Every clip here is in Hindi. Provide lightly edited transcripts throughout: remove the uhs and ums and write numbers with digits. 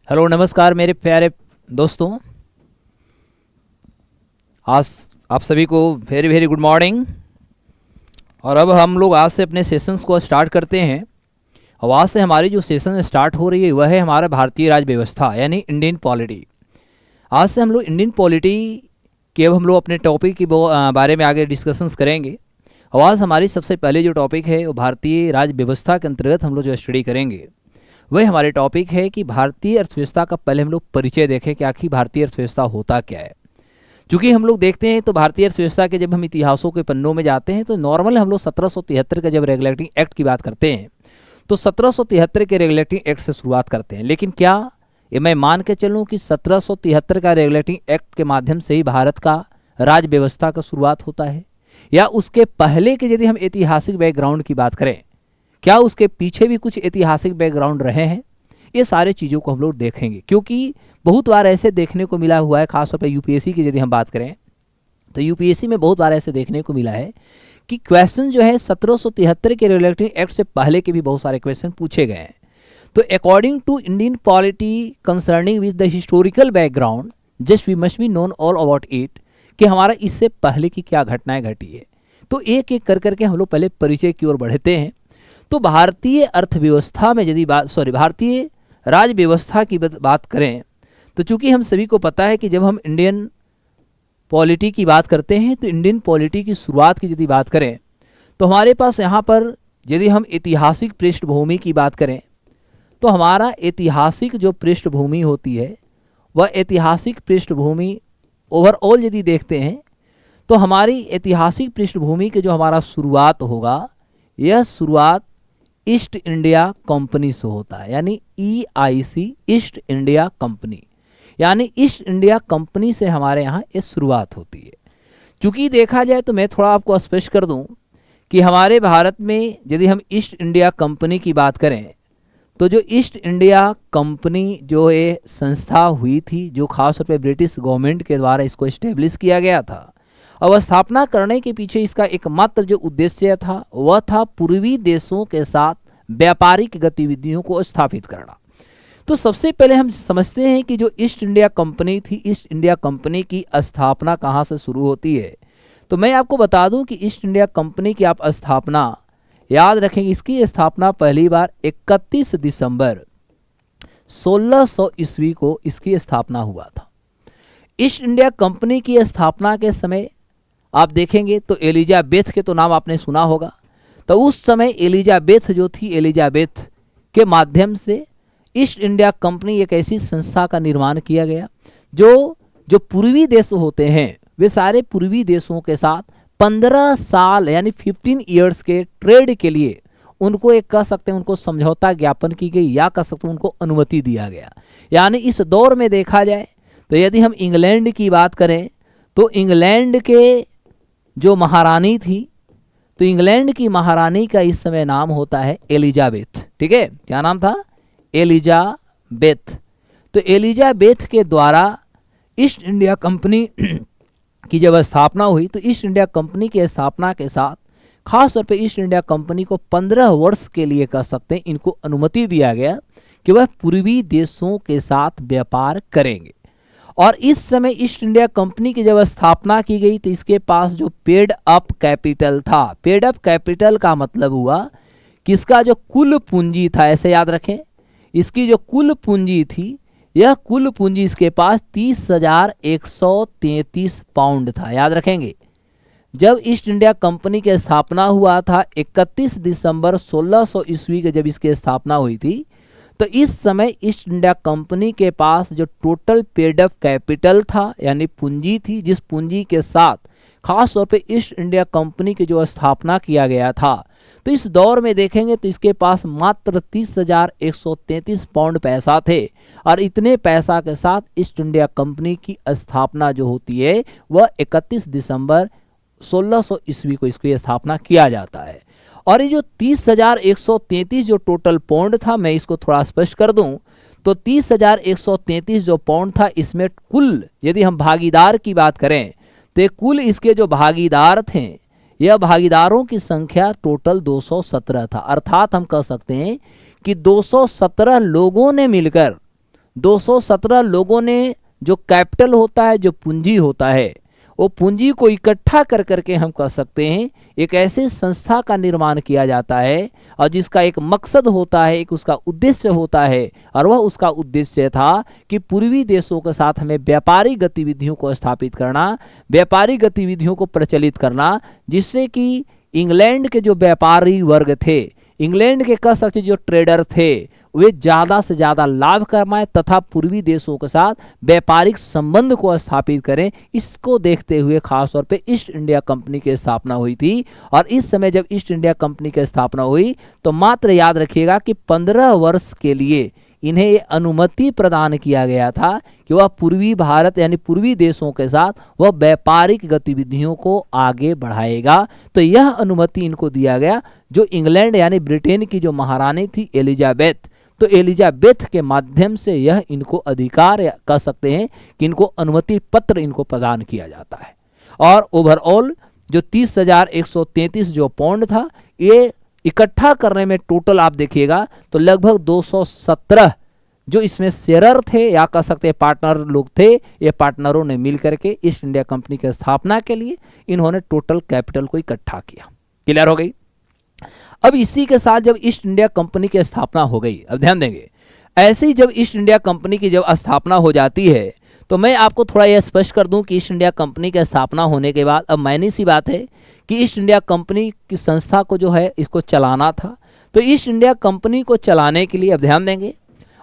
हेलो नमस्कार मेरे प्यारे दोस्तों। आज आप सभी को वेरी वेरी गुड मॉर्निंग। और अब हम लोग आज से अपने सेशंस को स्टार्ट करते हैं। और आज से हमारी जो सेशन स्टार्ट हो रही है वह है हमारा भारतीय राज्य व्यवस्था यानी इंडियन पॉलिटी। आज से हम लोग इंडियन पॉलिटी के अब हम लोग अपने टॉपिक के बारे में आगे डिस्कशंस करेंगे। और आज हमारी सबसे पहले जो टॉपिक है वो भारतीय राज्य व्यवस्था के अंतर्गत हम लोग जो स्टडी करेंगे वह हमारे टॉपिक है कि भारतीय अर्थव्यवस्था का पहले हम लोग परिचय देखें कि आखिर भारतीय अर्थव्यवस्था होता क्या है। चूँकि हम लोग देखते हैं तो भारतीय अर्थव्यवस्था के जब हम इतिहासों के पन्नों में जाते हैं तो नॉर्मल हम लोग 1773 का जब रेगुलेटिंग एक्ट की बात करते हैं तो 1773 के रेगुलेटिंग एक्ट से शुरुआत करते हैं। लेकिन क्या ये मैं मान के चलूँ कि 1773 का रेगुलेटिंग एक्ट के माध्यम से ही भारत का राज्य व्यवस्था का शुरुआत होता है, या उसके पहले के यदि हम ऐतिहासिक बैकग्राउंड की बात करें क्या उसके पीछे भी कुछ ऐतिहासिक बैकग्राउंड रहे हैं। ये सारे चीज़ों को हम लोग देखेंगे, क्योंकि बहुत बार ऐसे देखने को मिला हुआ है, खासतौर पर यूपीएससी की यदि हम बात करें तो यूपीएससी में बहुत बार ऐसे देखने को मिला है कि क्वेश्चन जो है 1773 के रेगुलेटिंग एक्ट से पहले के भी बहुत सारे क्वेश्चन पूछे गए हैं। तो according to Indian polity concerning with the historical background just we must be known all about it कि हमारा इससे पहले की क्या घटनाएं घटी है। तो एक एक कर करके हम लोग पहले परिचय की ओर बढ़ते हैं। तो भारतीय अर्थव्यवस्था में यदि भारतीय राज्य व्यवस्था की बात करें तो चूंकि हम सभी को पता है कि जब हम इंडियन पॉलिटी की बात करते हैं तो इंडियन पॉलिटी की शुरुआत की यदि बात करें तो हमारे पास यहाँ पर यदि हम ऐतिहासिक पृष्ठभूमि की बात करें तो हमारा ऐतिहासिक जो पृष्ठभूमि होती है वह ऐतिहासिक पृष्ठभूमि ओवरऑल यदि देखते हैं तो हमारी ऐतिहासिक पृष्ठभूमि के जो हमारा शुरुआत होगा यह शुरुआत ईस्ट इंडिया कंपनी से होता है, यानी EIC ईस्ट इंडिया कंपनी, यानी ईस्ट इंडिया कंपनी से हमारे यहाँ ये शुरुआत होती है। चूँकि देखा जाए तो मैं थोड़ा आपको स्पष्ट कर दूं कि हमारे भारत में यदि हम ईस्ट इंडिया कंपनी की बात करें तो जो ईस्ट इंडिया कंपनी जो ये संस्था हुई थी, जो खासतौर पर ब्रिटिश गवर्नमेंट के द्वारा इसको इस्टेब्लिश किया गया था, और स्थापना करने के पीछे इसका एकमात्र जो उद्देश्य था वह था पूर्वी देशों के साथ व्यापारिक गतिविधियों को स्थापित करना। तो सबसे पहले हम समझते हैं कि जो ईस्ट इंडिया कंपनी थी, ईस्ट इंडिया कंपनी की स्थापना कहाँ से शुरू होती है। तो मैं आपको बता दूं कि ईस्ट इंडिया कंपनी की आप स्थापना याद रखेंगे, इसकी स्थापना पहली बार 31 दिसंबर 1600 ईस्वी को इसकी स्थापना हुआ था। ईस्ट इंडिया कंपनी की स्थापना के समय आप देखेंगे तो एलिजाबेथ के तो नाम आपने सुना होगा। तो उस समय एलिजाबेथ जो थी, एलिजाबेथ के माध्यम से ईस्ट इंडिया कंपनी एक ऐसी संस्था का निर्माण किया गया जो पूर्वी देश होते हैं वे सारे पूर्वी देशों के साथ 15 साल यानी 15 ईयर्स के ट्रेड के लिए उनको एक कह सकते हैं उनको समझौता ज्ञापन की गई, या कह सकते हैं उनको अनुमति दिया गया। यानी इस दौर में देखा जाए तो यदि हम इंग्लैंड की बात करें तो इंग्लैंड के जो महारानी थी, तो इंग्लैंड की महारानी का इस समय नाम होता है एलिजाबेथ। ठीक है, क्या नाम था? एलिजाबेथ। तो एलिजाबेथ के द्वारा ईस्ट इंडिया कंपनी की जब स्थापना हुई तो ईस्ट इंडिया कंपनी की स्थापना के साथ खास तौर पे ईस्ट इंडिया कंपनी को 15 वर्ष के लिए कह सकते हैं इनको अनुमति दिया गया कि वह पूर्वी देशों के साथ व्यापार करेंगे। और इस समय ईस्ट इंडिया कंपनी की जब स्थापना की गई तो इसके पास जो पेड अप कैपिटल था, पेड अप कैपिटल का मतलब हुआ कि इसका जो कुल पूंजी था, ऐसे याद रखें, इसकी जो कुल पूंजी थी यह कुल पूंजी इसके पास 30,133 पाउंड था। याद रखेंगे जब ईस्ट इंडिया कंपनी की स्थापना हुआ था 31 दिसंबर 1600 ईस्वी के जब इसकी स्थापना हुई थी तो इस समय ईस्ट इंडिया कंपनी के पास जो टोटल पेड अप कैपिटल था यानी पूंजी थी, जिस पूंजी के साथ खास तौर पे ईस्ट इंडिया कंपनी की जो स्थापना किया गया था, तो इस दौर में देखेंगे तो इसके पास मात्र 30,133 पाउंड पैसा थे। और इतने पैसा के साथ ईस्ट इंडिया कंपनी की स्थापना जो होती है वह 31 दिसंबर 1600 ईस्वी को इसकी स्थापना किया जाता है। और ये जो 30,133 जो टोटल पाउंड था, मैं इसको थोड़ा स्पष्ट कर दूं तो 30,133 जो पाउंड था इसमें कुल यदि हम भागीदार की बात करें तो कुल इसके जो भागीदार थे यह भागीदारों की संख्या टोटल 217 था। अर्थात हम कह सकते हैं कि 217 लोगों ने मिलकर 217 लोगों ने जो कैपिटल होता है, जो पूंजी होता है, वो पूंजी को इकट्ठा कर करके हम कह सकते हैं एक ऐसी संस्था का निर्माण किया जाता है और जिसका एक मकसद होता है, एक उसका उद्देश्य होता है, और वह उसका उद्देश्य था कि पूर्वी देशों के साथ हमें व्यापारिक गतिविधियों को स्थापित करना, व्यापारिक गतिविधियों को प्रचलित करना, जिससे कि इंग्लैंड के जो व्यापारी वर्ग थे, इंग्लैंड के कह सकते जो ट्रेडर थे, वे ज़्यादा से ज़्यादा लाभ कमाएं तथा पूर्वी देशों के साथ व्यापारिक संबंध को स्थापित करें। इसको देखते हुए खास तौर पे ईस्ट इंडिया कंपनी की स्थापना हुई थी। और इस समय जब ईस्ट इंडिया कंपनी की स्थापना हुई तो मात्र याद रखिएगा कि 15 वर्ष के लिए इन्हें ये अनुमति प्रदान किया गया था कि वह पूर्वी भारत यानी पूर्वी देशों के साथ वह व्यापारिक गतिविधियों को आगे बढ़ाएगा। तो यह अनुमति इनको दिया गया, जो इंग्लैंड यानी ब्रिटेन की जो महारानी थी एलिजाबेथ, तो एलिजाबेथ के माध्यम से यह इनको अधिकार कह सकते हैं कि इनको अनुमति पत्र इनको प्रदान किया जाता है। और ओवरऑल जो 30,133 जो पौंड था, ये इकट्ठा करने में टोटल आप देखिएगा तो लगभग 217 जो इसमें शेयरर थे या कह सकते हैं पार्टनर लोग थे, ये पार्टनरों ने मिल करके ईस्ट इंडिया कंपनी की स्थापना के लिए इन्होंने टोटल कैपिटल को इकट्ठा किया। क्लियर हो गई। अब इसी के साथ जब ईस्ट इंडिया कंपनी की स्थापना हो गई, अब ध्यान देंगे, ऐसे ही जब ईस्ट इंडिया कंपनी की जब स्थापना हो जाती है तो मैं आपको थोड़ा यह स्पष्ट कर दूं कि ईस्ट इंडिया कंपनी की स्थापना होने के बाद अब मायने सी बात है कि ईस्ट इंडिया कंपनी की संस्था को जो है इसको चलाना था। तो ईस्ट इंडिया कंपनी को चलाने के लिए अब ध्यान देंगे,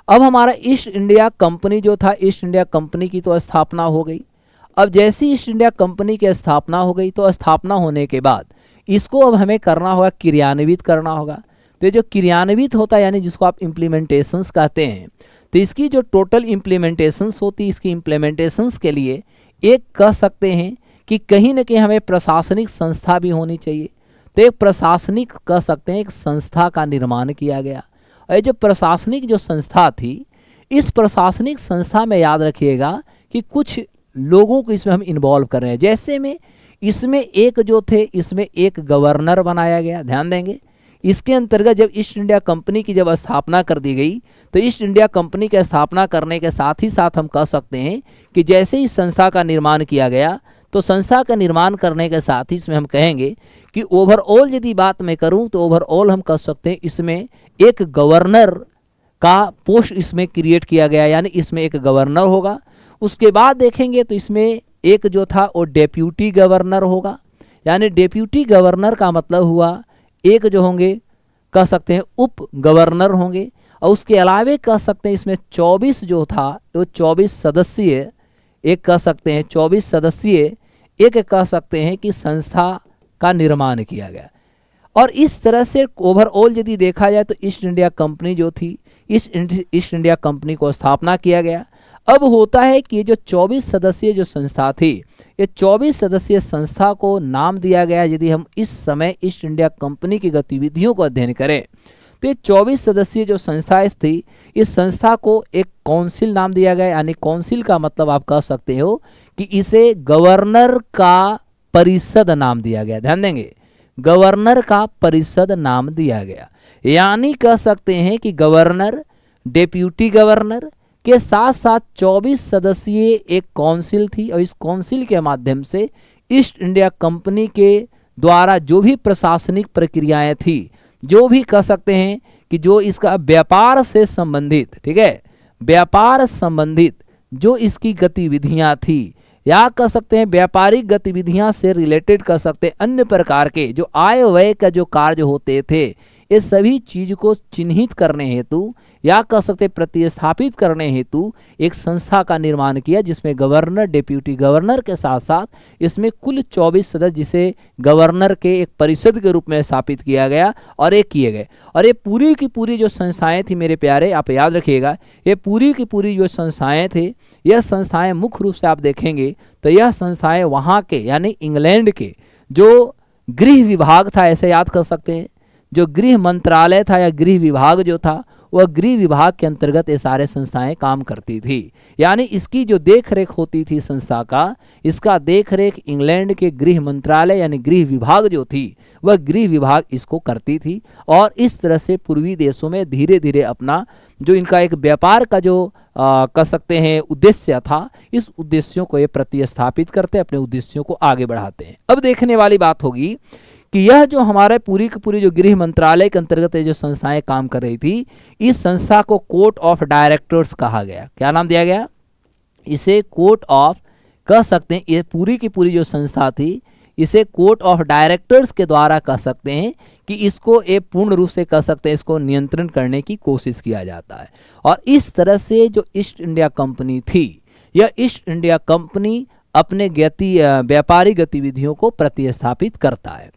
अब हमारा ईस्ट इंडिया कंपनी जो था, ईस्ट इंडिया कंपनी की तो स्थापना हो गई। अब जैसे ईस्ट इंडिया कंपनी की स्थापना हो गई तो स्थापना होने के बाद इसको अब हमें करना होगा, क्रियान्वित करना होगा। तो ये जो क्रियान्वित होता है यानी जिसको आप इम्प्लीमेंटेशंस कहते हैं, तो इसकी जो टोटल इम्प्लीमेंटेशंस होती है, इसकी इम्प्लीमेंटेशंस के लिए एक कह सकते हैं कि कहीं ना कहीं हमें प्रशासनिक संस्था भी होनी चाहिए। तो एक प्रशासनिक कह सकते हैं एक संस्था का निर्माण किया गया। और ये जो प्रशासनिक जो संस्था थी, इस प्रशासनिक संस्था में याद रखिएगा कि कुछ लोगों को इसमें हम इन्वॉल्व कर रहे हैं। जैसे में इसमें एक जो थे, इसमें एक गवर्नर बनाया गया, ध्यान देंगे। इसके अंतर्गत जब ईस्ट इंडिया कंपनी की जब स्थापना कर दी गई तो ईस्ट इंडिया कंपनी की स्थापना करने के साथ ही साथ हम कह सकते हैं कि जैसे ही संस्था का निर्माण किया गया तो संस्था का निर्माण करने के साथ ही इसमें हम कहेंगे कि ओवरऑल यदि बात मैं करूं तो ओवरऑल हम कह सकते हैं इसमें एक गवर्नर का पोस्ट इसमें क्रिएट किया गया, यानी इसमें एक गवर्नर होगा। उसके बाद देखेंगे तो इसमें एक जो था वो डेप्यूटी गवर्नर होगा, यानी डेप्यूटी गवर्नर का मतलब हुआ एक जो होंगे कह सकते हैं उप गवर्नर होंगे। और उसके अलावे कह सकते हैं इसमें 24 जो था वो 24 सदस्यीय एक कह सकते हैं 24 सदस्यीय एक कह सकते हैं कि संस्था का निर्माण किया गया। और इस तरह से ओवरऑल यदि देखा जाए तो ईस्ट इंडिया कंपनी जो थी, ईस्ट इंडिया कंपनी को स्थापना किया गया। अब होता है कि ये जो 24 सदस्यीय जो संस्था थी, ये 24 सदस्यीय संस्था को नाम दिया गया। यदि हम इस समय ईस्ट इंडिया कंपनी की गतिविधियों को अध्ययन करें तो ये 24 सदस्यीय जो संस्था थी, इस संस्था को एक काउंसिल नाम दिया गया। यानी काउंसिल का मतलब आप कह सकते हो कि इसे गवर्नर का परिषद नाम दिया गया। ध्यान देंगे, गवर्नर का परिषद नाम दिया गया। यानी कह सकते हैं कि गवर्नर, डेप्यूटी गवर्नर के साथ साथ 24 सदस्यीय एक काउंसिल थी। और इस काउंसिल के माध्यम से ईस्ट इंडिया कंपनी के द्वारा जो भी प्रशासनिक प्रक्रियाएं थी, जो भी कह सकते हैं कि जो इसका व्यापार से संबंधित, ठीक है, व्यापार संबंधित जो इसकी गतिविधियां थी या कह सकते हैं व्यापारिक गतिविधियां से रिलेटेड कह सकते हैं अन्य प्रकार के जो आय व्यय का जो कार्य होते थे, ये सभी चीज को चिन्हित करने हेतु या कह सकते प्रतिस्थापित करने हेतु एक संस्था का निर्माण किया, जिसमें गवर्नर, डेप्यूटी गवर्नर के साथ साथ इसमें कुल 24 सदस्य जिसे गवर्नर के एक परिषद के रूप में स्थापित किया गया और एक किए गए। और ये पूरी की पूरी जो संस्थाएं थी मेरे प्यारे, आप याद रखिएगा, ये पूरी की पूरी जो संस्थाएं थे, यह संस्थाएं मुख्य रूप से आप देखेंगे तो यह संस्थाएं वहाँ के यानी इंग्लैंड के जो गृह विभाग था, ऐसे याद कर सकते हैं, जो गृह मंत्रालय था या गृह विभाग जो था, वह गृह विभाग के अंतर्गत ये सारे संस्थाएं काम करती थी। यानी इसकी जो देख रेख होती थी संस्था का, इसका देख रेख इंग्लैंड के गृह मंत्रालय यानी गृह विभाग जो थी वह गृह विभाग इसको करती थी। और इस तरह से पूर्वी देशों में धीरे धीरे अपना जो इनका एक व्यापार का जो कह सकते हैं उद्देश्य था, इस उद्देश्यों को ये प्रतिस्थापित करते, अपने उद्देश्यों को आगे बढ़ाते हैं। अब देखने वाली बात होगी कि यह जो हमारे पूरी की पूरी जो गृह मंत्रालय के अंतर्गत जो संस्थाएं काम कर रही थी, इस संस्था को कोर्ट ऑफ डायरेक्टर्स कहा गया। क्या नाम दिया गया? इसे कोर्ट ऑफ, कह सकते हैं ये पूरी की पूरी जो संस्था थी इसे कोर्ट ऑफ डायरेक्टर्स के द्वारा कह सकते हैं कि इसको एक पूर्ण रूप से कह सकते हैं इसको नियंत्रण करने की कोशिश किया जाता है। और इस तरह से जो ईस्ट इंडिया कंपनी थी, यह ईस्ट इंडिया कंपनी अपने व्यापारिक गतिविधियों को प्रतिस्थापित करता है।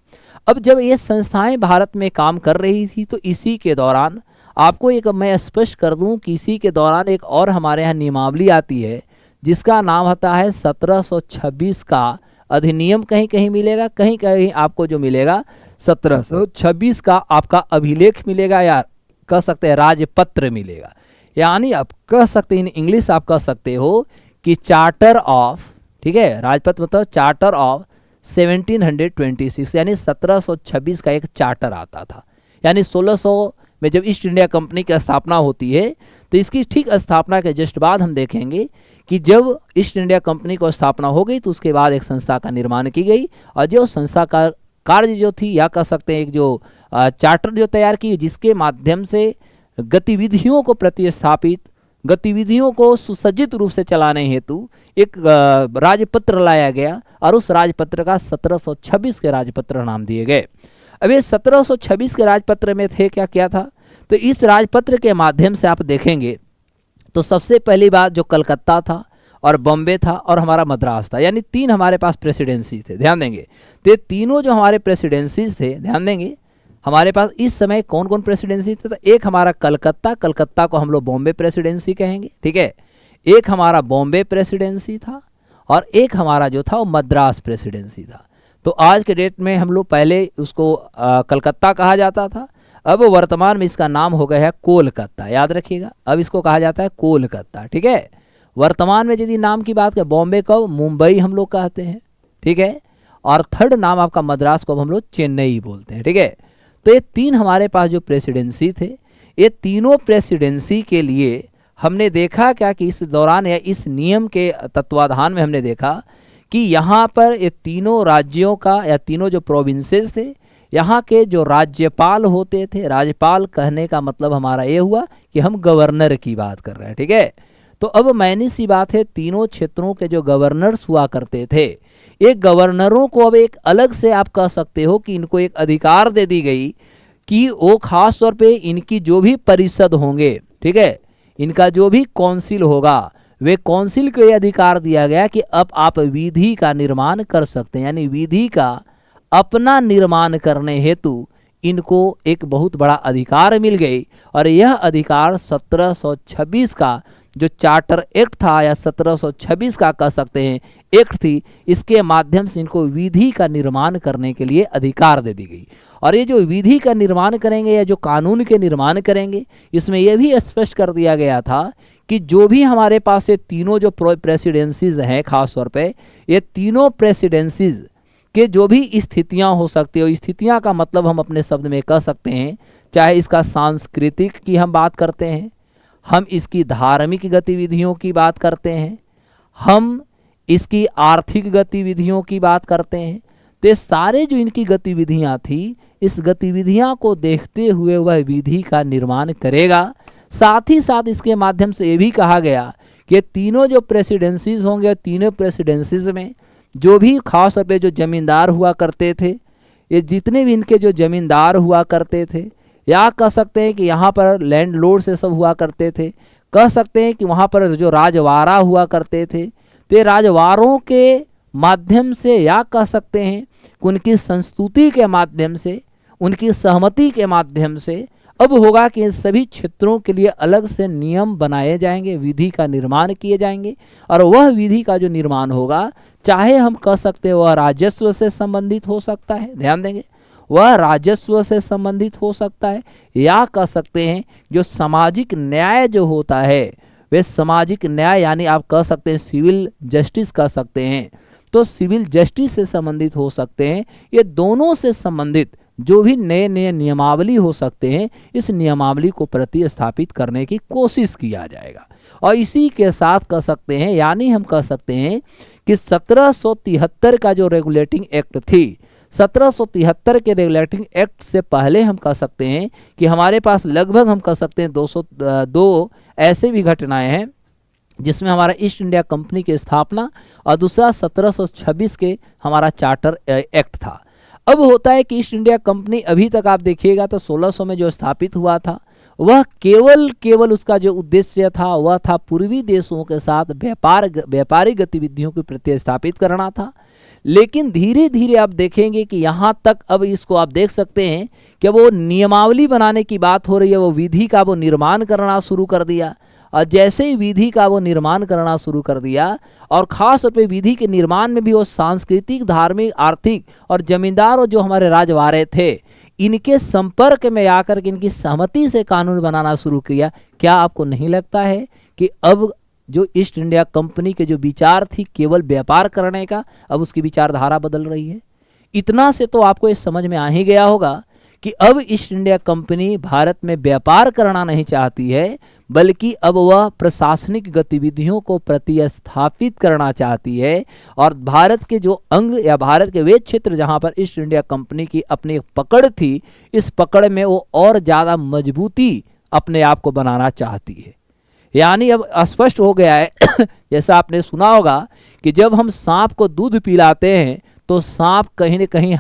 अब जब ये संस्थाएं भारत में काम कर रही थी तो इसी के दौरान आपको एक मैं स्पष्ट कर दूं कि इसी के दौरान एक और हमारे यहाँ नियमावली आती है जिसका नाम होता है 1726 का अधिनियम। कहीं कहीं मिलेगा, कहीं कहीं आपको जो मिलेगा 1726 का आपका अभिलेख मिलेगा या कह सकते हैं राजपत्र मिलेगा। यानी आप कह सकते हैं इन इंग्लिश आप कह सकते हो कि चार्टर ऑफ, ठीक है, राजपत्र मतलब चार्टर ऑफ 1726, यानी 1726 का एक चार्टर आता था। यानी 1600 में जब ईस्ट इंडिया कंपनी की स्थापना होती है तो इसकी ठीक स्थापना के जस्ट बाद हम देखेंगे कि जब ईस्ट इंडिया कंपनी को स्थापना हो गई तो उसके बाद एक संस्था का निर्माण की गई और जो संस्था का कार्य जो थी या कह सकते हैं एक जो चार्टर जो तैयार की जिसके माध्यम से गतिविधियों को प्रतिस्थापित, गतिविधियों को सुसज्जित रूप से चलाने हेतु एक राजपत्र लाया गया और उस राजपत्र का 1726 के राजपत्र नाम दिए गए। अब ये 1726 के राजपत्र में थे क्या था, तो इस राजपत्र के माध्यम से आप देखेंगे तो सबसे पहली बात जो कलकत्ता था और बॉम्बे था और हमारा मद्रास था, यानी तीन हमारे पास प्रेसिडेंसीज थे। ध्यान देंगे तो ये तीनों जो हमारे प्रेसिडेंसीज थे, ध्यान देंगे हमारे पास इस समय कौन कौन प्रेसिडेंसी थे, तो एक हमारा कलकत्ता, कलकत्ता को हम लोग बॉम्बे प्रेसिडेंसी कहेंगे, ठीक है। एक हमारा बॉम्बे प्रेसिडेंसी था और एक हमारा जो था वो मद्रास प्रेसिडेंसी था। तो आज के डेट में हम लोग पहले उसको कलकत्ता कहा जाता था, अब वर्तमान में इसका नाम हो गया है कोलकाता। याद रखिएगा, अब इसको कहा जाता है कोलकाता, ठीक है। वर्तमान में यदि नाम की बात करें, बॉम्बे को मुंबई हम लोग कहते हैं, ठीक है। और थर्ड नाम आपका मद्रास को हम लोग चेन्नई बोलते हैं, ठीक है। तो ये तीन हमारे पास जो प्रेसिडेंसी थे, ये तीनों प्रेसिडेंसी के लिए हमने देखा क्या कि इस दौरान या इस नियम के तत्वाधान में हमने देखा कि यहाँ पर ये तीनों राज्यों का या तीनों जो प्रोविंसेस थे, यहाँ के जो राज्यपाल होते थे, राज्यपाल कहने का मतलब हमारा ये हुआ कि हम गवर्नर की बात कर रहे हैं, ठीक है। तो अब मैंने सी बात है, तीनों क्षेत्रों के जो गवर्नर्स हुआ करते थे, एक गवर्नरों को अब एक अलग से आप कह सकते हो कि इनको एक अधिकार दे दी गई कि वो खास तौर पे इनकी जो भी परिषद होंगे, ठीक है, इनका जो भी काउंसिल होगा, वे काउंसिल को ये अधिकार दिया गया कि अब आप विधि का निर्माण कर सकते हैं। यानी विधि का अपना निर्माण करने हेतु इनको एक बहुत बड़ा अधिकार मिल गई और यह अधिकार 1726 का जो चार्टर एक्ट था या 1726 का कह सकते हैं एक्ट थी, इसके माध्यम से इनको विधि का निर्माण करने के लिए अधिकार दे दी गई। और ये जो विधि का निर्माण करेंगे या जो कानून के निर्माण करेंगे, इसमें यह भी स्पष्ट कर दिया गया था कि जो भी हमारे पास ये तीनों जो प्रेसिडेंसीज हैं, खास तौर पे ये तीनों प्रेसिडेंसीज के जो भी स्थितियां हो सकती हो, स्थितियां का मतलब हम अपने शब्द में कह सकते हैं, चाहे इसका सांस्कृतिक की हम बात करते हैं, हम इसकी धार्मिक गतिविधियों की बात करते हैं, हम इसकी आर्थिक गतिविधियों की बात करते हैं, तो ये सारे जो इनकी गतिविधियां थी, इस गतिविधियां को देखते हुए वह विधि का निर्माण करेगा। साथ ही साथ इसके माध्यम से ये भी कहा गया कि तीनों जो प्रेसिडेंसीज होंगे, तीनों प्रेसिडेंसीज में जो भी खास तौर पे जो जमींदार हुआ करते थे, ये जितने भी इनके जो जमींदार हुआ करते थे, या कह सकते हैं कि यहाँ पर लैंड लॉर्ड से सब हुआ करते थे, कह सकते हैं कि वहाँ पर जो राजवाड़ा हुआ करते थे, तो ये राजवाड़ों के माध्यम से या कह सकते हैं कि उनकी संस्तुति के माध्यम से, उनकी सहमति के माध्यम से अब होगा कि इन सभी क्षेत्रों के लिए अलग से नियम बनाए जाएंगे, विधि का निर्माण किए जाएंगे। और वह विधि का जो निर्माण होगा, चाहे हम कह सकते हैं वह राजस्व से संबंधित हो सकता है, ध्यान देंगे, वह राजस्व से संबंधित हो सकता है, या कह सकते हैं जो सामाजिक न्याय जो होता है वे सामाजिक न्याय यानी आप कह सकते हैं सिविल जस्टिस कह सकते हैं, तो सिविल जस्टिस से संबंधित हो सकते हैं। ये दोनों से संबंधित जो भी नए नए नियमावली हो सकते हैं, इस नियमावली को प्रतिस्थापित करने की कोशिश किया जाएगा। और इसी के साथ कह सकते हैं, यानी हम कह सकते हैं कि 1773 का जो रेगुलेटिंग एक्ट थी, 1773 के रेगुलेटिंग एक्ट से पहले हम कह सकते हैं कि हमारे पास लगभग हम कह सकते हैं 202 ऐसे भी घटनाएं हैं जिसमें हमारा ईस्ट इंडिया कंपनी की स्थापना और दूसरा 1726 के हमारा चार्टर एक्ट था। अब होता है कि ईस्ट इंडिया कंपनी अभी तक आप देखिएगा तो 1600 में जो स्थापित हुआ था वह केवल उसका जो उद्देश्य था वह था पूर्वी देशों के साथ व्यापारिक गतिविधियों को प्रतिस्थापित करना था। लेकिन धीरे धीरे आप देखेंगे कि यहाँ तक अब इसको आप देख सकते हैं कि वो नियमावली बनाने की बात हो रही है, वो विधि का वो निर्माण करना शुरू कर दिया। और जैसे ही विधि का वो निर्माण करना शुरू कर दिया और ख़ास तौर पे विधि के निर्माण में भी वो सांस्कृतिक, धार्मिक, आर्थिक और जमींदार और जो हमारे राजवाड़े थे इनके संपर्क में आकर के इनकी सहमति से कानून बनाना शुरू किया। क्या आपको नहीं लगता है कि अब जो ईस्ट इंडिया कंपनी के जो विचार थी केवल व्यापार करने का, अब उसकी विचारधारा बदल रही है? इतना से तो आपको ये समझ में आ ही गया होगा कि अब ईस्ट इंडिया कंपनी भारत में व्यापार करना नहीं चाहती है, बल्कि अब वह प्रशासनिक गतिविधियों को प्रतिस्थापित करना चाहती है। और भारत के जो अंग या भारत के वे क्षेत्र जहां पर ईस्ट इंडिया कंपनी की अपनी पकड़ थी, इस पकड़ में वो और ज़्यादा मजबूती अपने आप को बनाना चाहती है। यानी अब स्पष्ट हो गया है जैसा आपने सुना होगा कि जब हम सांप को दूध पिलाते हैं तो सांप कहीं न कहीं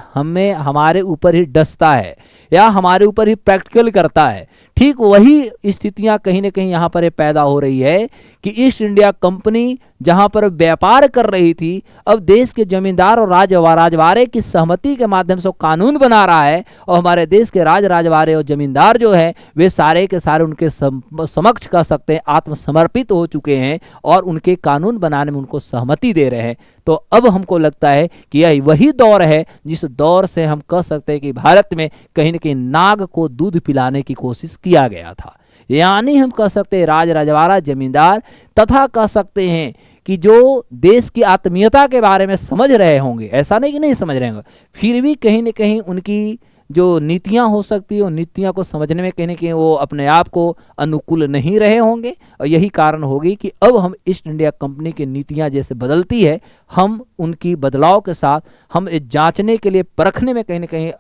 हमारे ऊपर ही डसता है या हमारे ऊपर ही प्रैक्टिकल करता है। ठीक वही स्थितियां कहीं न कहीं यहाँ पर पैदा हो रही है कि ईस्ट इंडिया कंपनी जहाँ पर व्यापार कर रही थी, अब देश के जमींदार और राजवाड़े की सहमति के माध्यम से कानून बना रहा है। और हमारे देश के राजवाड़े और जमींदार जो है वे सारे के सारे उनके समक्ष कह सकते हैं आत्मसमर्पित हो चुके हैं और उनके कानून बनाने में उनको सहमति दे रहे हैं। तो अब हमको लगता है कि यह वही दौर है जिस दौर से हम कह सकते हैं कि भारत में कहीं न कहीं नाग को दूध पिलाने की कोशिश किया गया था। यानी हम कह सकते हैं राजवाड़ा, जमींदार तथा कह सकते हैं कि जो देश की आत्मीयता के बारे में समझ रहे होंगे, ऐसा नहीं कि नहीं समझ रहे होंगे, फिर भी कहीं न कहीं उनकी जो नीतियां हो सकती है उन नीतियां को समझने में कहीं न कहीं वो अपने आप को अनुकूल नहीं रहे होंगे। और यही कारण होगी कि अब हम ईस्ट इंडिया कंपनी की नीतियां जैसे बदलती है, हम उनकी बदलाव के साथ हम जांचने के लिए परखने में कहीं न कहीं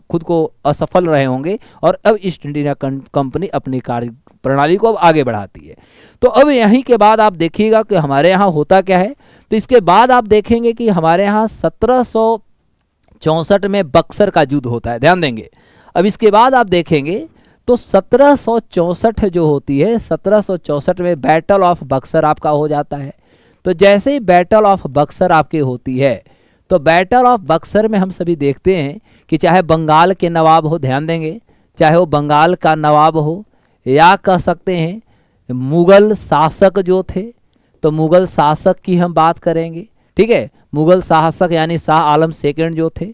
खुद को असफल रहे होंगे। और अब ईस्ट इंडिया कंपनी अपनी कार्य प्रणाली को अब आगे बढ़ाती है। तो अब यहीं के बाद आप देखिएगा कि हमारे यहाँ होता क्या है। तो इसके बाद आप देखेंगे कि हमारे यहाँ 1764 में बक्सर का युद्ध होता है, ध्यान देंगे। अब इसके बाद आप देखेंगे तो 1764 जो होती है, 1764 में बैटल ऑफ बक्सर आपका हो जाता है। तो जैसे ही बैटल ऑफ बक्सर आपकी होती है, तो बैटल ऑफ बक्सर में हम सभी देखते हैं कि चाहे बंगाल के नवाब हो, ध्यान देंगे, चाहे वो बंगाल का नवाब हो या कह सकते हैं मुग़ल शासक जो थे, तो मुग़ल शासक की हम बात करेंगे, ठीक है। मुग़ल शासक यानी शाह आलम सेकंड जो थे।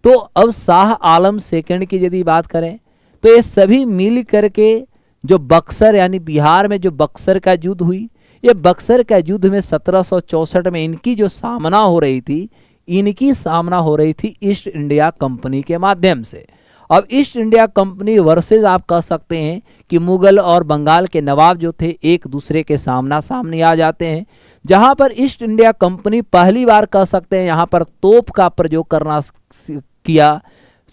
तो अब शाह आलम सेकंड की यदि बात करें तो ये सभी मिल करके जो बक्सर यानी बिहार में जो बक्सर का युद्ध हुई, ये बक्सर का युद्ध में 1764 में इनकी जो सामना हो रही थी, इनकी सामना हो रही थी ईस्ट इंडिया कंपनी के माध्यम से। अब ईस्ट इंडिया कंपनी वर्सेज आप कह सकते हैं कि मुग़ल और बंगाल के नवाब जो थे एक दूसरे के सामने आ जाते हैं, जहां पर ईस्ट इंडिया कंपनी पहली बार कह सकते हैं यहाँ पर तोप का प्रयोग करना किया।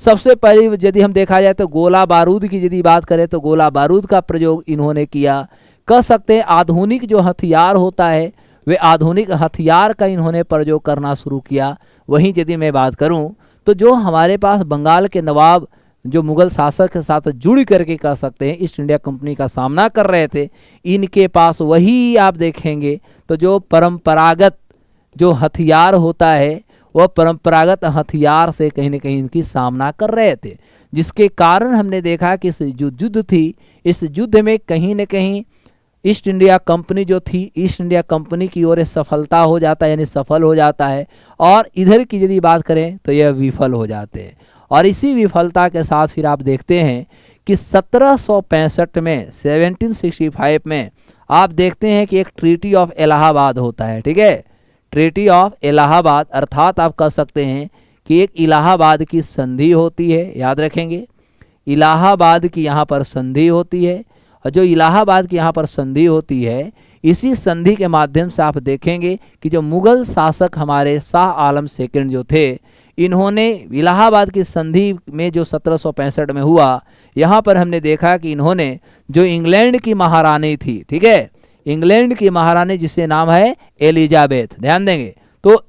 सबसे पहले यदि हम देखा जाए तो गोला बारूद की यदि बात करें तो गोला बारूद का प्रयोग इन्होंने किया। कह सकते हैं आधुनिक जो हथियार होता है वे आधुनिक हथियार का इन्होंने प्रयोग करना शुरू किया। वहीं यदि मैं बात करूं तो जो हमारे पास बंगाल के नवाब जो मुग़ल शासक के साथ जुड़ करके कह सकते हैं ईस्ट इंडिया कंपनी का सामना कर रहे थे, इनके पास वही आप देखेंगे तो जो परंपरागत जो हथियार होता है वह परंपरागत हथियार से कहीं न कहीं इनकी सामना कर रहे थे, जिसके कारण हमने देखा कि इस जो युद्ध थी, इस युद्ध में कहीं न कहीं ईस्ट इंडिया कंपनी जो थी, ईस्ट इंडिया कंपनी की ओर सफलता हो जाता है, यानी सफल हो जाता है। और इधर की यदि बात करें तो यह विफल हो जाते हैं। और इसी विफलता के साथ फिर आप देखते हैं कि 1765 में 1765 में आप देखते हैं कि एक ट्रीटी ऑफ इलाहाबाद होता है, ठीक है। ट्रीटी ऑफ इलाहाबाद अर्थात आप कह सकते हैं कि एक इलाहाबाद की संधि होती है, याद रखेंगे इलाहाबाद की यहाँ पर संधि होती है। और जो इलाहाबाद की यहाँ पर संधि होती है, इसी संधि के माध्यम से आप देखेंगे कि जो मुगल शासक हमारे शाह आलम सेकंड जो थे, इन्होंने इलाहाबाद की संधि में जो 1765 में हुआ, यहाँ पर हमने देखा कि इन्होंने जो इंग्लैंड की महारानी थी, ठीक है, इंग्लैंड की महारानी जिससे नाम है एलिजाबेथ, ध्यान देंगे तो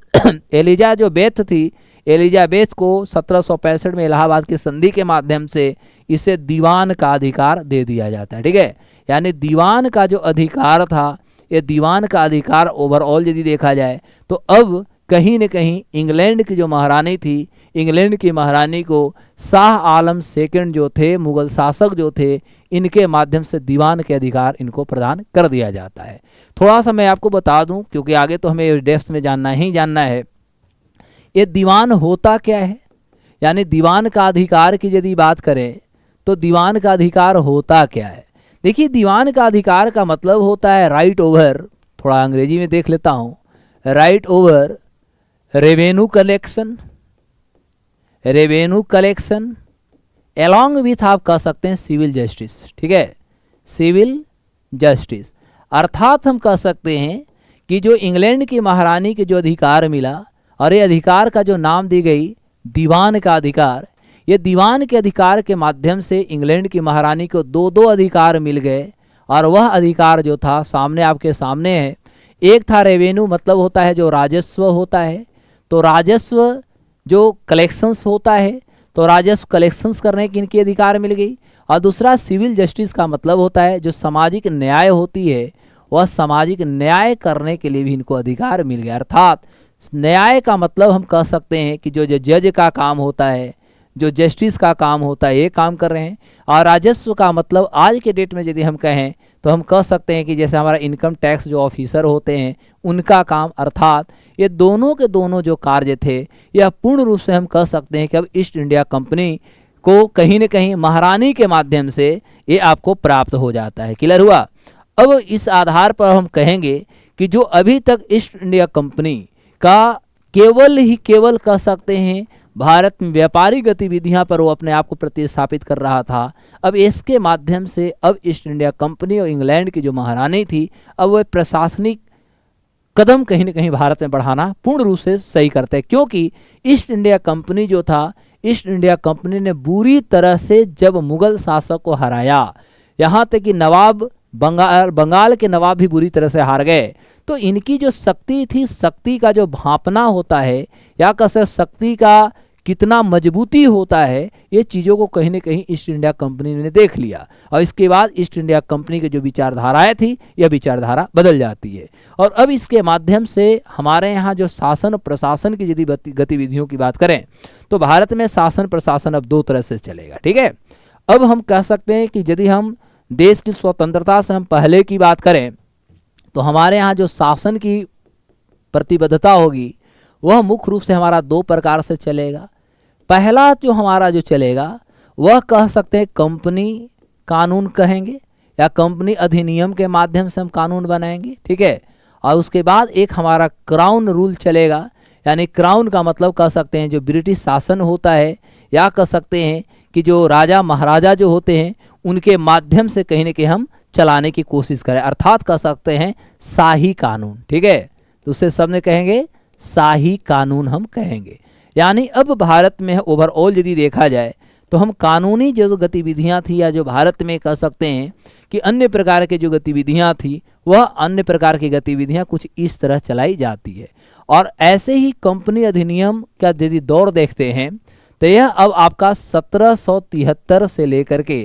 एलिजा जो बेथ थी, एलिजाबेथ को 1765 में इलाहाबाद की संधि के माध्यम से इसे दीवान का अधिकार दे दिया जाता है, ठीक है। यानी दीवान का जो अधिकार था, ये दीवान का अधिकार ओवरऑल यदि देखा जाए तो अब कहीं न कहीं इंग्लैंड की जो महारानी थी, इंग्लैंड की महारानी को शाह आलम सेकंड जो थे, मुगल शासक जो थे, इनके माध्यम से दीवान के अधिकार इनको प्रदान कर दिया जाता है। थोड़ा सा मैं आपको बता दूं क्योंकि आगे तो हमें डेप्थ में जानना ही जानना है, ये दीवान होता क्या है। यानी दीवान का अधिकार की यदि बात करें तो दीवान का अधिकार होता क्या है। देखिए दीवान का अधिकार का मतलब होता है राइट ओवर, थोड़ा अंग्रेजी में देख लेता हूँ, right over revenue collection, revenue collection along with आप कह सकते हैं सिविल जस्टिस, ठीक है, सिविल जस्टिस। अर्थात हम कह सकते हैं कि जो इंग्लैंड की महारानी के जो अधिकार मिला और ये अधिकार का जो नाम दी गई दीवान का अधिकार, ये दीवान के अधिकार के माध्यम से इंग्लैंड की महारानी को दो दो अधिकार मिल गए। और वह अधिकार जो था सामने आपके सामने है। एक था रेवेन्यू, मतलब होता है जो राजस्व होता है, तो राजस्व जो कलेक्शंस होता है, तो राजस्व कलेक्शंस करने की इनकी अधिकार मिल गई। और दूसरा सिविल जस्टिस का मतलब होता है जो सामाजिक न्याय होती है, वह सामाजिक न्याय करने के लिए भी इनको अधिकार मिल गया। अर्थात न्याय का मतलब हम कह सकते हैं कि जो जज का काम होता है, जो जस्टिस का काम होता है, ये काम कर रहे हैं। और राजस्व का मतलब आज के डेट में यदि हम कहें तो हम कह सकते हैं कि जैसे हमारा इनकम टैक्स जो ऑफिसर होते हैं उनका काम। अर्थात ये दोनों के दोनों जो कार्य थे, यह पूर्ण रूप से हम कह सकते हैं कि अब ईस्ट इंडिया कंपनी को कहीं न कहीं महारानी के माध्यम से ये आपको प्राप्त हो जाता है। क्लियर हुआ। अब इस आधार पर हम कहेंगे कि जो अभी तक ईस्ट इंडिया कंपनी का केवल कह सकते हैं भारत में व्यापारिक गतिविधियां पर वो अपने आप को प्रतिस्थापित कर रहा था, अब इसके माध्यम से अब ईस्ट इंडिया कंपनी और इंग्लैंड की जो महारानी थी, अब वह प्रशासनिक कदम कहीं न कहीं भारत में बढ़ाना पूर्ण रूप से सही करते हैं। क्योंकि ईस्ट इंडिया कंपनी जो था, ईस्ट इंडिया कंपनी ने बुरी तरह से जब मुगल शासक को हराया, यहाँ तक कि नवाब बंगाल के नवाब भी बुरी तरह से हार गए, तो इनकी जो शक्ति थी, शक्ति का जो भांपना होता है या कह शक्ति का कितना मजबूती होता है, ये चीज़ों को कहीं न कहीं ईस्ट इंडिया कंपनी ने देख लिया। और इसके बाद ईस्ट इंडिया कंपनी की जो विचारधाराएं थी, यह विचारधारा बदल जाती है। और अब इसके माध्यम से हमारे यहाँ जो शासन प्रशासन की यदि गतिविधियों की बात करें तो भारत में शासन प्रशासन अब दो तरह से चलेगा, ठीक है। अब हम कह सकते हैं कि यदि हम देश की स्वतंत्रता से हम पहले की बात करें तो हमारे यहाँ जो शासन की प्रतिबद्धता होगी वह मुख्य रूप से हमारा दो प्रकार से चलेगा। पहला जो हमारा जो चलेगा वह कह सकते हैं कंपनी कानून कहेंगे या कंपनी अधिनियम के माध्यम से हम कानून बनाएंगे, ठीक है। और उसके बाद एक हमारा क्राउन रूल चलेगा, यानी क्राउन का मतलब कह सकते हैं जो ब्रिटिश शासन होता है या कह सकते हैं कि जो राजा महाराजा जो होते हैं उनके माध्यम से कहीं न कहीं हम चलाने की कोशिश करें। अर्थात कह सकते हैं शाही कानून, ठीक है। दूसरे शब्द में कहेंगे शाही कानून हम कहेंगे। यानी अब भारत में ओवरऑल यदि देखा जाए तो हम कानूनी जो गतिविधियां थी या जो भारत में कह सकते हैं कि अन्य प्रकार के जो गतिविधियां थी, वह अन्य प्रकार की गतिविधियां कुछ इस तरह चलाई जाती है। और ऐसे ही कंपनी अधिनियम का यदि दौर देखते हैं तो यह अब आपका 1773 से लेकर के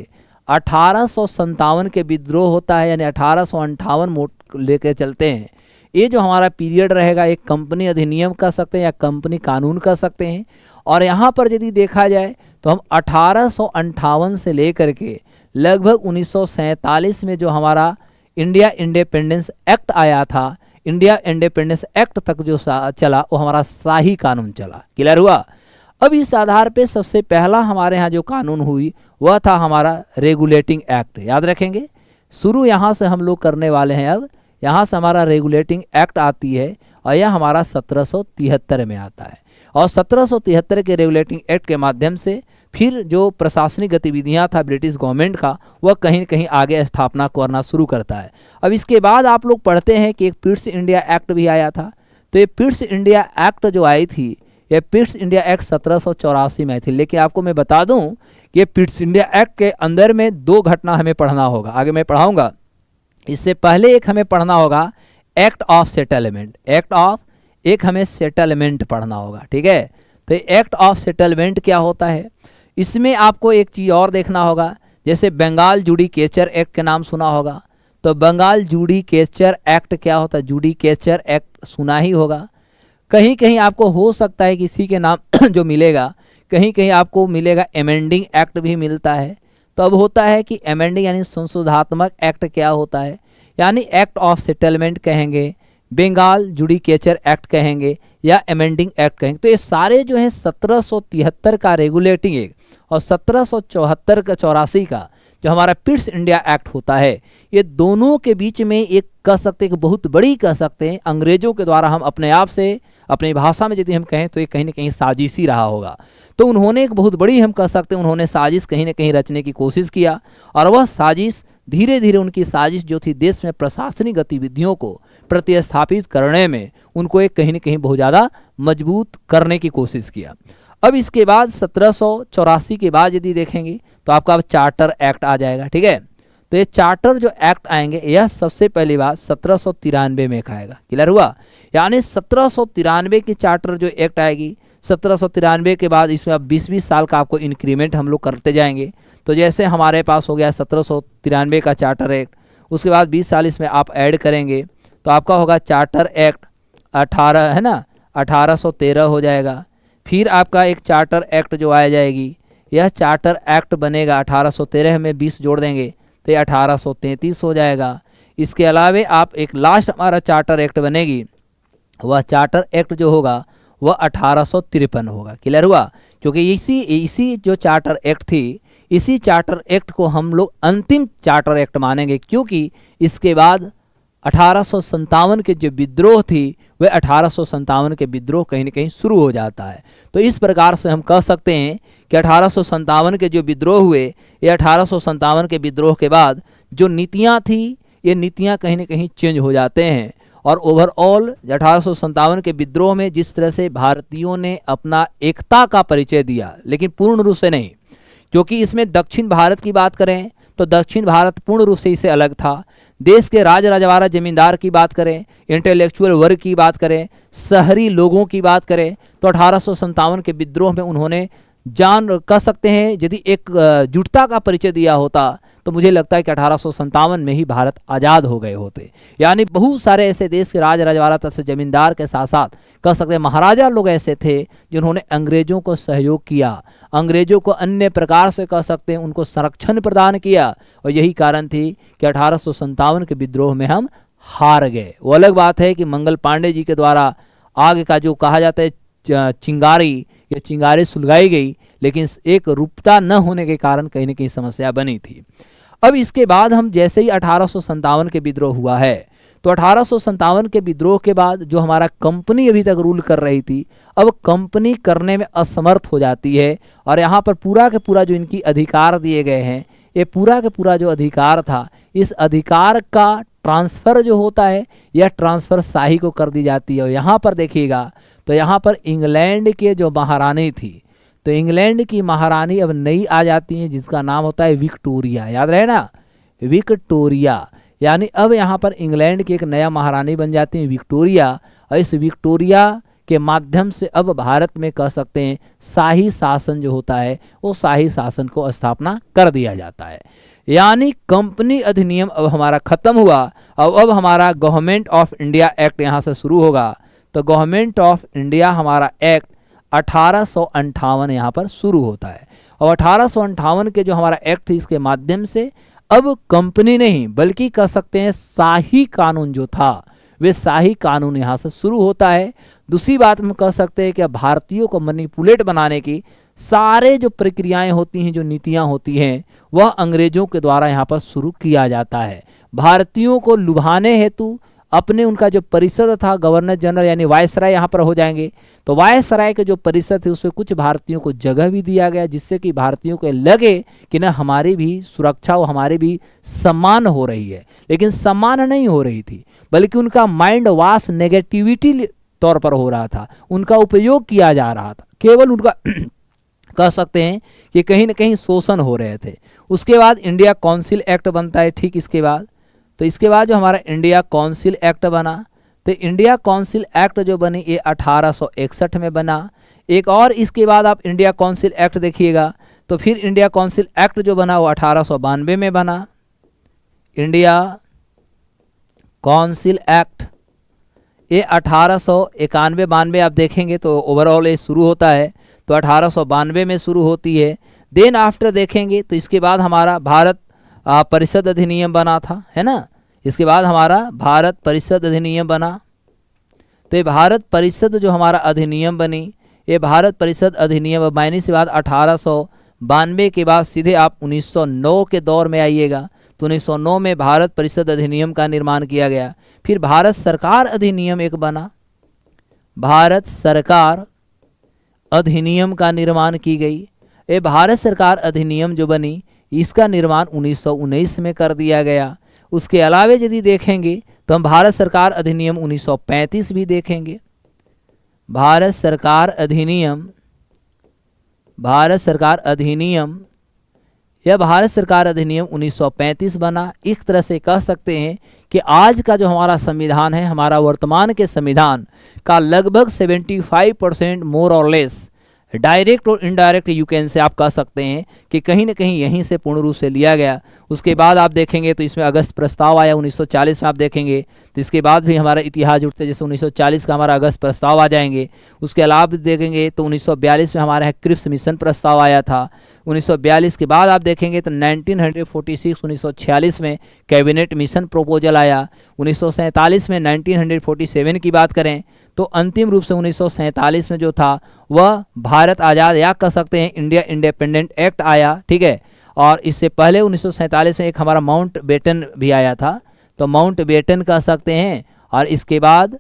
1857 के विद्रोह होता है, यानी 1858 लेकर चलते हैं। ये जो हमारा पीरियड रहेगा एक कंपनी अधिनियम कह सकते हैं या कंपनी कानून कह सकते हैं। और यहाँ पर यदि देखा जाए तो हम 1858 से लेकर के लगभग 1947 में जो हमारा इंडिया इंडिपेंडेंस एक्ट आया था, इंडिया इंडिपेंडेंस एक्ट तक जो चला वो हमारा शाही कानून चला। क्लियर हुआ। अब इस आधार पे सबसे पहला हमारे यहाँ जो कानून हुई वह था हमारा रेगुलेटिंग एक्ट। याद रखेंगे, शुरू यहाँ से हम लोग करने वाले हैं। अब यहाँ से हमारा रेगुलेटिंग एक्ट आती है और यह हमारा 1773 में आता है। और 1773 के रेगुलेटिंग एक्ट के माध्यम से फिर जो प्रशासनिक गतिविधियां था ब्रिटिश गवर्नमेंट का, वह कहीं न कहीं आगे स्थापना करना शुरू करता है। अब इसके बाद आप लोग पढ़ते हैं कि एक पिट्स इंडिया एक्ट भी आया था। तो ये पिट्स इंडिया एक्ट जो आई थी, ये पिट्स इंडिया एक्ट 1784 में आई थी। लेकिन आपको मैं बता दूं कि ये पिट्स इंडिया एक्ट के अंदर में दो घटना हमें पढ़ना होगा, आगे मैं पढ़ाऊंगा। इससे पहले एक हमें पढ़ना होगा act of settlement. Act of एक हमें सेटलमेंट पढ़ना होगा, ठीक है। तो एक्ट ऑफ सेटलमेंट क्या होता है, इसमें आपको एक चीज़ और देखना होगा। जैसे बंगाल जुडिकेचर एक्ट के नाम सुना होगा, तो बंगाल जुडिकेचर एक्ट क्या होता है, जुडिकेचर एक्ट सुना ही होगा। कहीं कहीं आपको हो सकता है किसी के नाम जो मिलेगा, कहीं कहीं आपको मिलेगा एमेंडिंग एक्ट भी मिलता है। तो अब होता है कि एमेंडिंग यानी संशोधात्मक एक्ट क्या होता है, यानी एक्ट ऑफ सेटलमेंट कहेंगे, बंगाल जुडिकेचर एक्ट कहेंगे या एमेंडिंग एक्ट कहेंगे। तो ये सारे जो हैं 1773 का रेगुलेटिंग एक्ट और 1774 का 84 का जो हमारा पिट्स इंडिया एक्ट होता है, ये दोनों के बीच में एक कह सकते हैं कि बहुत बड़ी कह सकते हैं अंग्रेजों के द्वारा, हम अपने आप से अपनी भाषा में यदि हम कहें तो ये कहीं ना कहीं साजिश ही रहा होगा। तो उन्होंने एक बहुत बड़ी हम कह सकते हैं उन्होंने साजिश कहीं ना कहीं रचने की कोशिश किया और वह साजिश धीरे धीरे उनकी साजिश जो थी देश में प्रशासनिक गतिविधियों को प्रतिस्थापित करने में उनको एक कहीं ना कहीं बहुत ज़्यादा मजबूत करने की कोशिश किया। अब इसके बाद 1784 के बाद यदि देखेंगे तो आपका अब चार्टर एक्ट आ जाएगा, ठीक है। तो ये चार्टर जो एक्ट आएंगे यह सबसे पहली बात 1793 में आएगा। क्लियर हुआ, यानी 1793 की चार्टर जो एक्ट आएगी, 1793 के बाद इसमें अब 20-20 साल का आपको इंक्रीमेंट हम लोग करते जाएंगे। तो जैसे हमारे पास हो गया 1793 का चार्टर एक्ट, उसके बाद 20 साल इसमें आप ऐड करेंगे तो आपका होगा चार्टर एक्ट 18, है ना, 1813 हो जाएगा। फिर आपका एक चार्टर एक्ट जो आ जाएगी, यह चार्टर एक्ट बनेगा 1813 में 20 जोड़ देंगे तो ये 1833 हो जाएगा। इसके अलावे आप एक लास्ट हमारा चार्टर एक्ट बनेगी, वह चार्टर एक्ट जो होगा वह 1853 होगा। क्लियर हुआ, क्योंकि इसी जो चार्टर एक्ट थी, इसी चार्टर एक्ट को हम लोग अंतिम चार्टर एक्ट मानेंगे, क्योंकि इसके बाद 1857 के जो विद्रोह थी वह 1857 के विद्रोह कहीं न कहीं शुरू हो जाता है। तो इस प्रकार से हम कह सकते हैं कि 1857 के जो विद्रोह हुए, ये 1857 के विद्रोह के बाद जो नीतियाँ थी, ये नीतियाँ कहीं न कहीं चेंज हो जाते हैं। और ओवरऑल 1857 के विद्रोह में जिस तरह से भारतीयों ने अपना एकता का परिचय दिया, लेकिन पूर्ण रूप से नहीं, क्योंकि इसमें दक्षिण भारत की बात करें तो दक्षिण भारत पूर्ण रूप से इसे अलग था। देश के राज रजवाड़ा जमींदार की बात करें, इंटेलेक्चुअल वर्ग की बात करें, शहरी लोगों की बात करें, तो 1857 के विद्रोह में उन्होंने जान कह सकते हैं यदि एक जुटता का परिचय दिया होता तो मुझे लगता है कि 1857 में ही भारत आज़ाद हो गए होते। यानी बहुत सारे ऐसे देश के राज रजवाड़ा तथा जमींदार के साथ साथ कह सकते हैं महाराजा लोग ऐसे थे जिन्होंने अंग्रेजों को सहयोग किया, अंग्रेजों को अन्य प्रकार से कह सकते हैं उनको संरक्षण प्रदान किया, और यही कारण थी कि 1857 के विद्रोह में हम हार गए। वो अलग बात है कि मंगल पांडे जी के द्वारा आग का जो कहा जाता है चिंगारी, ये चिंगारी सुलगाई गई, लेकिन एक रूपता न होने के कारण कहीं न कहीं समस्या बनी थी। अब इसके बाद हम जैसे ही 1857 के विद्रोह हुआ है, तो 1857 के विद्रोह के बाद जो हमारा कंपनी अभी तक रूल कर रही थी, अब कंपनी करने में असमर्थ हो जाती है, और यहाँ पर पूरा के पूरा जो इनकी अधिकार दिए गए हैं, ये पूरा के पूरा जो अधिकार था, इस अधिकार का ट्रांसफ़र जो होता है, यह ट्रांसफ़र शाही को कर दी जाती है। और यहाँ पर देखिएगा तो यहाँ पर इंग्लैंड के जो महारानी थी, तो इंग्लैंड की महारानी अब नई आ जाती हैं जिसका नाम होता है विक्टोरिया। याद रहे ना, विक्टोरिया, यानी अब यहाँ पर इंग्लैंड की एक नया महारानी बन जाती है विक्टोरिया, और इस विक्टोरिया के माध्यम से अब भारत में कह सकते हैं शाही शासन जो होता है वो शाही शासन को स्थापना कर दिया जाता है। यानी कंपनी अधिनियम अब हमारा ख़त्म हुआ, अब हमारा गवर्नमेंट ऑफ इंडिया एक्ट यहाँ से शुरू होगा। तो गवर्नमेंट ऑफ इंडिया हमारा एक्ट 1858 यहाँ पर शुरू होता है, और 1858 के जो हमारा एक्ट थी इसके माध्यम से अब कंपनी नहीं बल्कि कह सकते हैं शाही कानून जो था वे शाही कानून यहाँ से शुरू होता है। दूसरी बात हम कह सकते हैं कि भारतीयों को मैनिपुलेट बनाने की सारे जो प्रक्रियाएं होती हैं, जो नीतियां होती हैं, वह अंग्रेजों के द्वारा यहाँ पर शुरू किया जाता है। भारतीयों को लुभाने हेतु अपने उनका जो परिषद था, गवर्नर जनरल यानी वायसराय यहाँ पर हो जाएंगे, तो वायसराय के जो परिषद थे उसमें कुछ भारतीयों को जगह भी दिया गया, जिससे कि भारतीयों को लगे कि ना हमारी भी सुरक्षा और हमारी भी सम्मान हो रही है। लेकिन सम्मान नहीं हो रही थी, बल्कि उनका माइंड वॉश नेगेटिविटी तौर पर हो रहा था, उनका उपयोग किया जा रहा था, केवल उनका कह सकते हैं कि कहीं ना कहीं शोषण हो रहे थे। उसके बाद इंडिया काउंसिल एक्ट बनता है। ठीक इसके बाद तो इसके बाद जो हमारा इंडिया काउंसिल एक्ट बना, तो इंडिया काउंसिल एक्ट जो बनी ये 1861 में बना। एक और इसके बाद आप इंडिया काउंसिल एक्ट देखिएगा, तो फिर इंडिया काउंसिल एक्ट जो बना वो 1892 में बना। इंडिया काउंसिल एक्ट ये 1891-92 आप देखेंगे तो ओवरऑल ये शुरू होता है, तो 1892 में शुरू होती है। देन आफ्टर देखेंगे तो इसके बाद हमारा भारत परिषद अधिनियम बना था, है ना। इसके बाद हमारा भारत परिषद अधिनियम बना। तो ये भारत परिषद जो हमारा अधिनियम बनी, ये भारत परिषद अधिनियम बनने से बाद 1892 के बाद सीधे आप 1909 के दौर में आइएगा, तो 1909 में भारत परिषद अधिनियम का निर्माण किया गया। फिर भारत सरकार अधिनियम एक बना, भारत सरकार अधिनियम का निर्माण की गई। ये भारत सरकार अधिनियम जो बनी इसका निर्माण 1919 में कर दिया गया। उसके अलावा यदि देखेंगे तो हम भारत सरकार अधिनियम 1935 भी देखेंगे। भारत सरकार अधिनियम, भारत सरकार अधिनियम यह भारत सरकार अधिनियम 1935 बना। एक तरह से कह सकते हैं कि आज का जो हमारा संविधान है, हमारा वर्तमान के संविधान का लगभग 75% मोर और लेस डायरेक्ट और इनडायरेक्ट यू कैन से आप कह सकते हैं कि कहीं ना कहीं यहीं से पूर्ण रूप से लिया गया। उसके बाद आप देखेंगे तो इसमें अगस्त प्रस्ताव आया 1940 में, आप देखेंगे तो इसके बाद भी हमारा इतिहास जुड़ते, जैसे 1940 का हमारा अगस्त प्रस्ताव आ जाएंगे। उसके अलावा देखेंगे तो 1942 में हमारा क्रिप्स मिशन प्रस्ताव आया था। 1942 के बाद आप देखेंगे तो 1946 में कैबिनेट मिशन प्रपोजल आया। 1947 में 1947 की बात करें तो अंतिम रूप से 1947 में जो था वह भारत आज़ाद या कह सकते हैं इंडिया इंडिपेंडेंट एक्ट आया। ठीक है, और इससे पहले 1947 में एक हमारा माउंट बेटन भी आया था, तो माउंट बेटन कह सकते हैं, और इसके बाद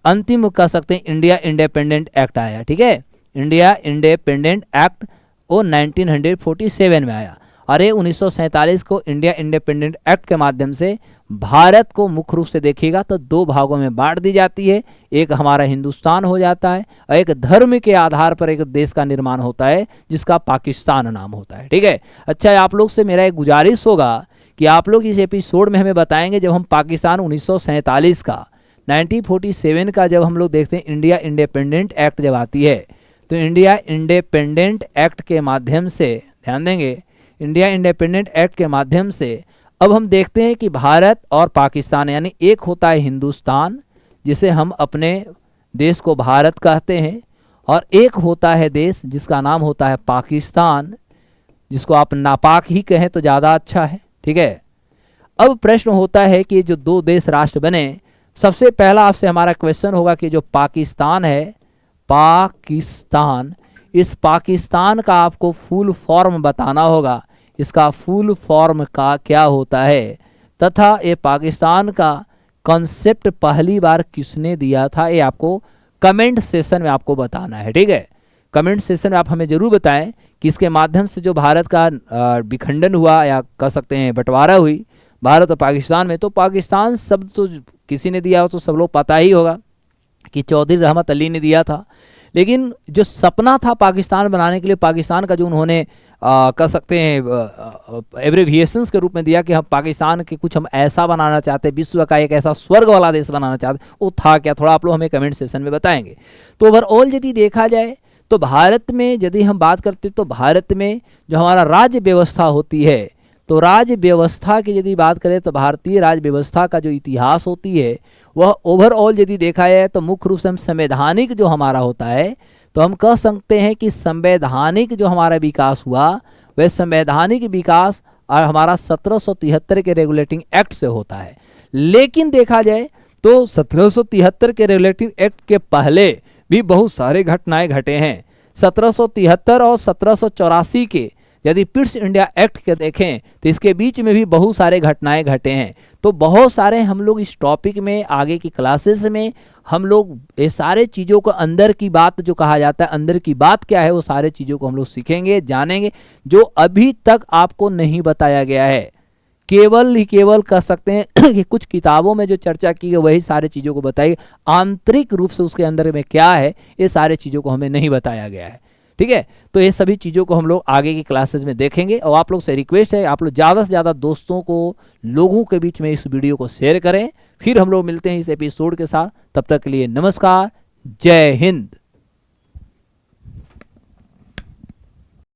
अंतिम कह सकते हैं इंडिया इंडिपेंडेंट एक्ट आया। ठीक है, इंडिया इंडिपेंडेंट एक्ट वो 1947 में आया। और ये 1947 को इंडिया इंडिपेंडेंट एक्ट के माध्यम से भारत को मुख्य रूप से देखिएगा तो दो भागों में बांट दी जाती है। एक हमारा हिंदुस्तान हो जाता है और एक धर्म के आधार पर एक देश का निर्माण होता है जिसका पाकिस्तान नाम होता है। ठीक है, अच्छा आप लोग से मेरा एक गुजारिश होगा कि आप लोग इस एपिसोड में हमें बताएंगे जब हम पाकिस्तान 1947 का 1947 का जब हम लोग देखते हैं इंडिया इंडिपेंडेंट एक्ट जब आती है, तो इंडिया इंडिपेंडेंट एक्ट के माध्यम से ध्यान देंगे, इंडिया इंडिपेंडेंट एक्ट के माध्यम से अब हम देखते हैं कि भारत और पाकिस्तान यानी एक होता है हिंदुस्तान जिसे हम अपने देश को भारत कहते हैं, और एक होता है देश जिसका नाम होता है पाकिस्तान, जिसको आप नापाक ही कहें तो ज़्यादा अच्छा है। ठीक है, अब प्रश्न होता है कि जो दो देश राष्ट्र बने, सबसे पहला आपसे हमारा क्वेश्चन होगा कि जो पाकिस्तान है, पाकिस्तान, इस पाकिस्तान का आपको फुल फॉर्म बताना होगा, इसका फुल फॉर्म का क्या होता है, तथा ये पाकिस्तान का कॉन्सेप्ट पहली बार किसने दिया था, ये आपको कमेंट सेशन में आपको बताना है। ठीक है, कमेंट सेशन में आप हमें जरूर बताएं कि इसके माध्यम से जो भारत का विखंडन हुआ या कह सकते हैं बंटवारा हुई भारत और पाकिस्तान में, तो पाकिस्तान शब्द तो किसी ने दिया हो तो सब लोग पता ही होगा कि चौधरी रहमत अली ने दिया था। लेकिन जो सपना था पाकिस्तान बनाने के लिए, पाकिस्तान का जो उन्होंने कह सकते हैं एब्रिविएशंस के रूप में दिया कि हम पाकिस्तान के कुछ हम ऐसा बनाना चाहते हैं, विश्व का एक ऐसा स्वर्ग वाला देश बनाना चाहते, वो था क्या, थोड़ा आप लोग हमें कमेंट सेशन में बताएंगे। तो ओवरऑल यदि देखा जाए तो भारत में यदि हम बात करते तो भारत में जो हमारा राज्य व्यवस्था होती है, तो राज्य व्यवस्था की यदि बात करें तो भारतीय राज्य व्यवस्था का जो इतिहास होती है वह ओवरऑल यदि देखा जाए तो मुख्य रूप से हम संवैधानिक जो हमारा होता है, तो हम कह सकते हैं कि संवैधानिक जो हमारा विकास हुआ वह संवैधानिक विकास और हमारा 1773 के रेगुलेटिंग एक्ट से होता है। लेकिन देखा जाए तो 1773 के रेगुलेटिंग एक्ट के पहले भी बहुत सारे घटनाएं घटे हैं। 1773 और 1784 के यदि पिट्स इंडिया एक्ट के देखें तो इसके बीच में भी बहुत सारे घटनाएं घटे हैं। तो बहुत सारे हम लोग इस टॉपिक में आगे की क्लासेस में हम लोग ये सारे चीज़ों को अंदर की बात जो कहा जाता है, अंदर की बात क्या है, वो सारे चीज़ों को हम लोग सीखेंगे, जानेंगे, जो अभी तक आपको नहीं बताया गया है। केवल कह सकते हैं कि कुछ किताबों में जो चर्चा की है वही सारे चीज़ों को बताई, आंतरिक रूप से उसके अंदर में क्या है ये सारे चीज़ों को हमें नहीं बताया गया है। ठीक है, तो ये सभी चीज़ों को हम लोग आगे की क्लासेस में देखेंगे। और आप लोग से रिक्वेस्ट है, आप लोग ज़्यादा से ज़्यादा दोस्तों को, लोगों के बीच में इस वीडियो को शेयर करें। फिर हम लोग मिलते हैं इस एपिसोड के साथ, तब तक के लिए नमस्कार, जय हिंद।